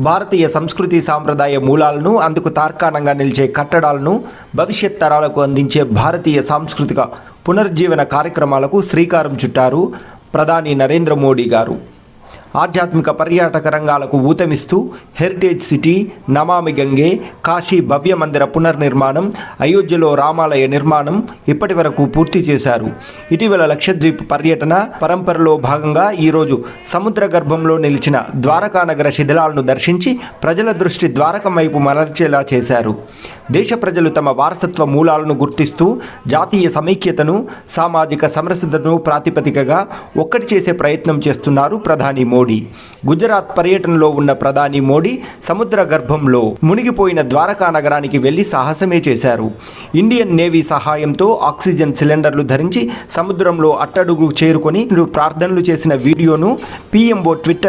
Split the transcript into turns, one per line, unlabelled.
భారతీయ సంస్కృతి సాంప్రదాయ మూలాలను, అందుకు తార్కాణంగా నిలిచే కట్టడాలను భవిష్యత్ తరాలకు అందించే భారతీయ సాంస్కృతిక పునరుజ్జీవన కార్యక్రమాలకు శ్రీకారం చుట్టారు ప్రధాని నరేంద్ర మోడీ గారు. ఆధ్యాత్మిక పర్యాటక రంగాలకు ఊతమిస్తూ హెరిటేజ్ సిటీ, నమామి గంగే, కాశీ భవ్య మందిర పునర్నిర్మాణం, అయోధ్యలో రామాలయ నిర్మాణం ఇప్పటి వరకు పూర్తి చేశారు. ఇటీవల లక్షద్వీప్ పర్యటన పరంపరలో భాగంగా ఈరోజు సముద్ర గర్భంలో నిలిచిన ద్వారకా నగర శిథిలాలను దర్శించి ప్రజల దృష్టి ద్వారకం వైపు మరల్చేలా చేశారు. దేశ ప్రజలు తమ వారసత్వ మూలాలను గుర్తిస్తూ జాతీయ సమైక్యతను, సామాజిక సమరసతను ప్రాతిపదికగా ఒక్కటి చేసే ప్రయత్నం చేస్తున్నారు ప్రధాని మోడీ. గుజరాత్ పర్యటనలో ఉన్న ప్రధాని మోడీ సముద్ర గర్భంలో మునిగిపోయిన ద్వారకా నగరానికి వెళ్లి సాహసమే చేశారు. ఇండియన్ నేవీ సహాయంతో ఆక్సిజన్ సిలిండర్లు ధరించి సముద్రంలో అట్టడుగు చేరుకొని ప్రార్థనలు చేసిన వీడియోను పీఎంఓ ట్విట్టర్